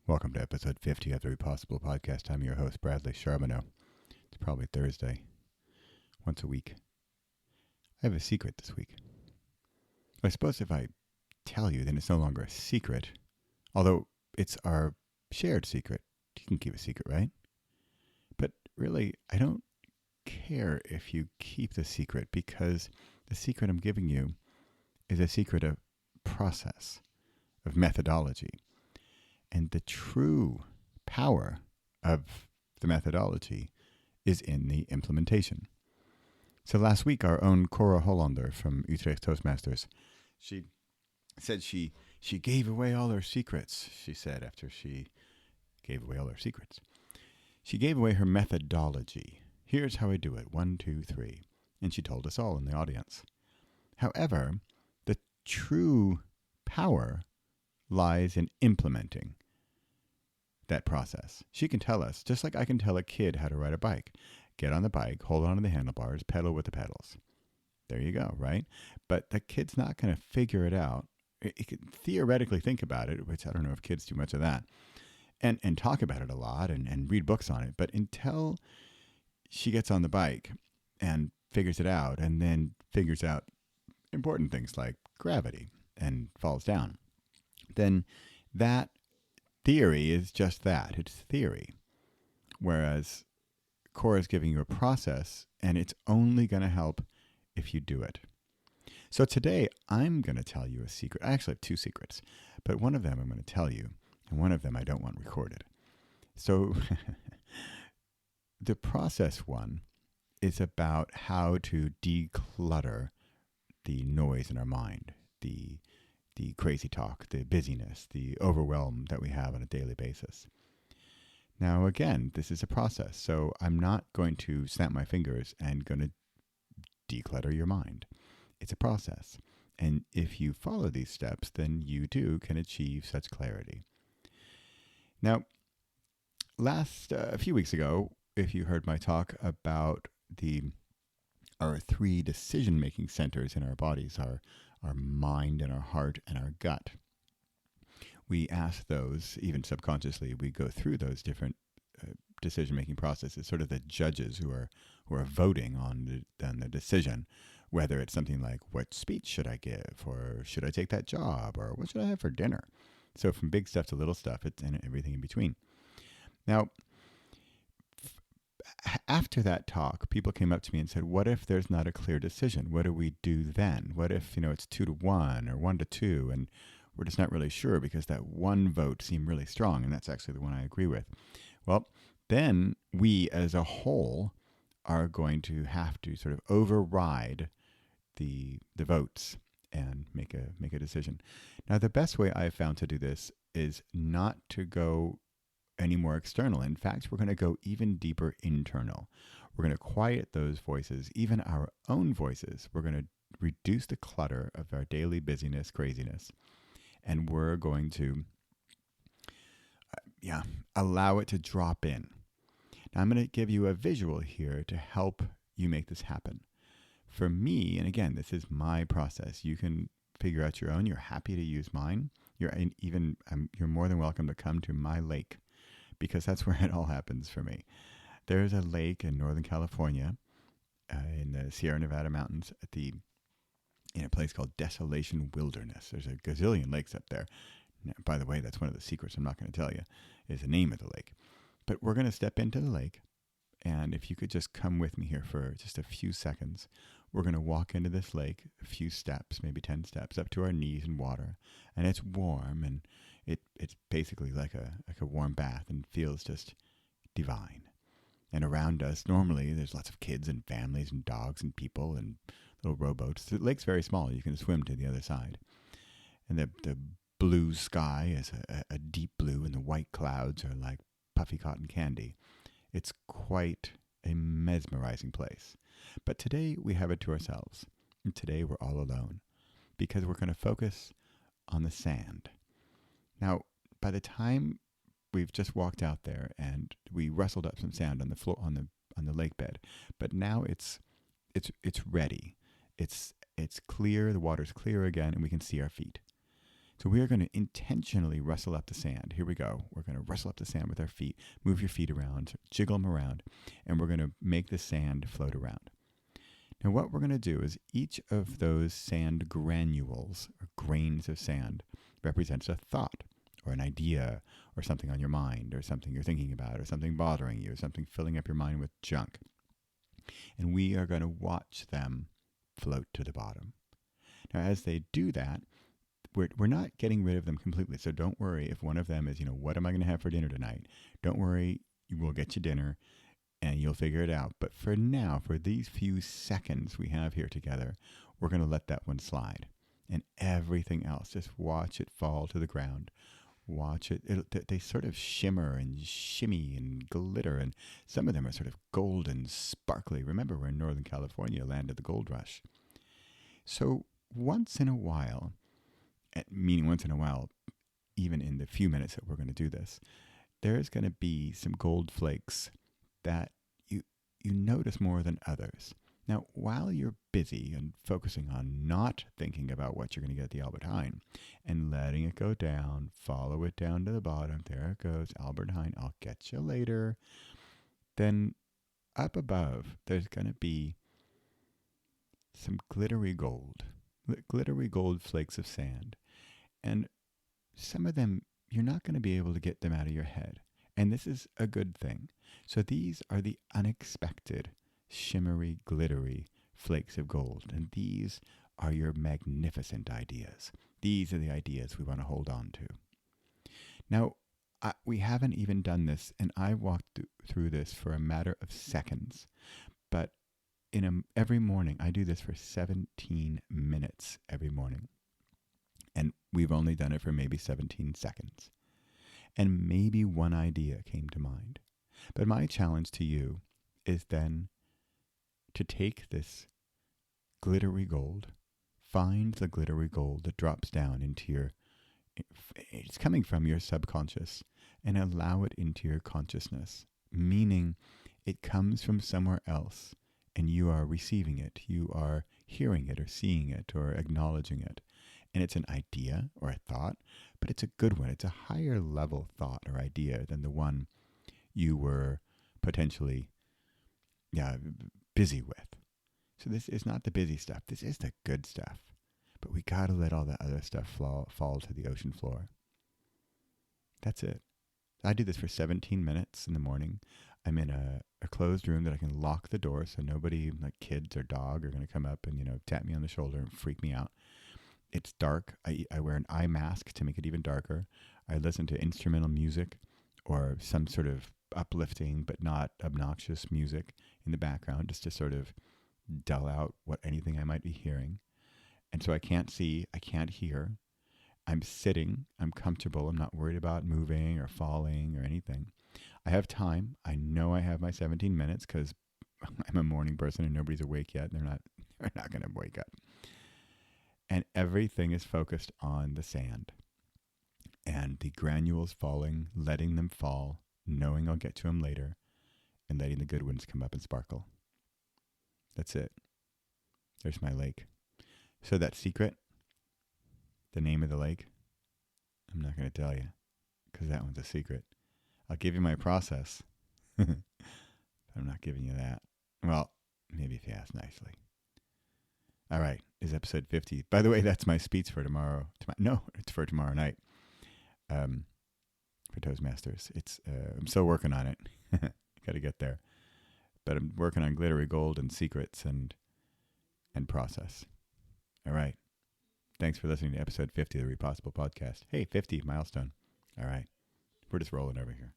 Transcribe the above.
Welcome to episode 50 of the Re50 podcast. I'm your host, Bradley Charbonneau. It's probably Thursday, once a week. I have a secret this week. I suppose if I tell you, then it's no longer a secret, although it's our shared secret. You can keep a secret, right? But really, I don't care if you keep the secret, because the secret I'm giving you is a secret of process, of methodology. And the true power of the methodology is in the implementation. So last week, our own Cora Hollander from Utrecht Toastmasters, she said she gave away all her secrets, she said, after she gave away all her secrets. She gave away her methodology. Here's how I do it. 1, 2, 3. And she told us all in the audience. However, the true power lies in implementing that process. She can tell us, just like I can tell a kid how to ride a bike. Get on the bike, hold on to the handlebars, pedal with the pedals. There you go, right? But the kid's not going to figure it out. It can theoretically think about it, which I don't know if kids do much of that, and talk about it a lot and read books on it. But until she gets on the bike and figures it out, and then figures out important things like gravity and falls down, then that theory is just that. It's theory. Whereas Core is giving you a process, and it's only going to help if you do it. So today, I'm going to tell you a secret. I actually have two secrets, but one of them I'm going to tell you, and one of them I don't want recorded. So the process one is about how to declutter the noise in our mind, the crazy talk, the busyness, the overwhelm that we have on a daily basis. Now, again, this is a process, so I'm not going to snap my fingers and going to declutter your mind. It's a process. And if you follow these steps, then you too can achieve such clarity. Now, a few weeks ago, if you heard my talk about our three decision-making centers in our bodies, our mind and our heart and our gut, we ask those, even subconsciously, we go through those different decision-making processes, sort of the judges who are voting on the decision, whether it's something like, what speech should I give, or should I take that job, or what should I have for dinner? So from big stuff to little stuff, it's and everything in between. Now, after that talk, people came up to me and said, what if there's not a clear decision? What do we do then? What if, it's 2-1 or 1-2, and we're just not really sure because that one vote seemed really strong, and that's actually the one I agree with. Well, then we as a whole are going to have to sort of override the votes and make a decision. Now, the best way I've found to do this is not to go any more external. In fact, we're going to go even deeper internal. We're going to quiet those voices, even our own voices. We're going to reduce the clutter of our daily busyness, craziness, and we're going to allow it to drop in. Now, I'm going to give you a visual here to help you make this happen. For me, and again, this is my process. You can figure out your own. You're happy to use mine. You're more than welcome to come to my lake, because that's where it all happens for me. There's a lake in Northern California, in the Sierra Nevada mountains, in a place called Desolation Wilderness. There's a gazillion lakes up there. Now, by the way, that's one of the secrets I'm not going to tell you, is the name of the lake. But we're going to step into the lake, and if you could just come with me here for just a few seconds, we're going to walk into this lake a few steps, maybe 10 steps, up to our knees in water, and it's warm, and it's basically like a warm bath, and feels just divine. And around us, normally, there's lots of kids and families and dogs and people and little rowboats. The lake's very small. You can swim to the other side. And the blue sky is a deep blue, and the white clouds are like puffy cotton candy. It's quite a mesmerizing place. But today we have it to ourselves. And today we're all alone, because we're going to focus on the sand. Now, by the time we've just walked out there and we rustled up some sand on the floor, on the lake bed, but now it's ready. It's clear. The water's clear again, and we can see our feet. So we are going to intentionally rustle up the sand. Here we go. We're going to rustle up the sand with our feet, move your feet around, jiggle them around, and we're going to make the sand float around. Now what we're going to do is each of those sand granules, or grains of sand, represents a thought or an idea or something on your mind or something you're thinking about or something bothering you or something filling up your mind with junk. And we are going to watch them float to the bottom. Now as they do that, we're not getting rid of them completely. So don't worry if one of them is, what am I going to have for dinner tonight? Don't worry, we'll get you dinner and you'll figure it out. But for now, for these few seconds we have here together, we're going to let that one slide. And everything else, just watch it fall to the ground. Watch it. They sort of shimmer and shimmy and glitter. And some of them are sort of golden, sparkly. Remember, we're in Northern California, land of the gold rush. So once in a while, meaning once in a while, even in the few minutes that we're going to do this, there's going to be some gold flakes that you notice more than others. Now, while you're busy and focusing on not thinking about what you're going to get at the Albert Heijn and letting it go down, follow it down to the bottom, there it goes, Albert Heijn, I'll get you later, then up above, there's going to be some glittery gold flakes of sand. And some of them, you're not going to be able to get them out of your head. And this is a good thing. So these are the unexpected, shimmery, glittery flakes of gold. And these are your magnificent ideas. These are the ideas we want to hold on to. Now, we haven't even done this, and I walked through this for a matter of seconds. But every morning, I do this for 17 minutes every morning. And we've only done it for maybe 17 seconds. And maybe one idea came to mind. But my challenge to you is then to take this glittery gold, find the glittery gold that drops down into it's coming from your subconscious, and allow it into your consciousness. Meaning it comes from somewhere else, and you are receiving it. You are hearing it or seeing it or acknowledging it. And it's an idea or a thought, but it's a good one. It's a higher level thought or idea than the one you were potentially busy with. So this is not the busy stuff. This is the good stuff. But we got to let all the other stuff fall to the ocean floor. That's it. I do this for 17 minutes in the morning. I'm in a closed room that I can lock the door so nobody, like kids or dog, are going to come up and, tap me on the shoulder and freak me out. It's dark. I wear an eye mask to make it even darker. I listen to instrumental music or some sort of uplifting but not obnoxious music in the background just to sort of dull out anything I might be hearing. And so I can't see, I can't hear. I'm sitting, I'm comfortable, I'm not worried about moving or falling or anything. I have time. I know I have my 17 minutes because I'm a morning person and nobody's awake yet. They're not going to wake up. And everything is focused on the sand and the granules falling, letting them fall, knowing I'll get to them later, and letting the good ones come up and sparkle. That's it. There's my lake. So that secret, the name of the lake, I'm not going to tell you because that one's a secret. I'll give you my process. I'm not giving you that. Well, maybe if you ask nicely. All right, this is episode 50. By the way, that's my speech for tomorrow. No, it's for tomorrow night. For Toastmasters. I'm still working on it. Got to get there. But I'm working on glittery gold and secrets and process. All right. Thanks for listening to episode 50 of the Re50 podcast. Hey, 50 milestone. All right. We're just rolling over here.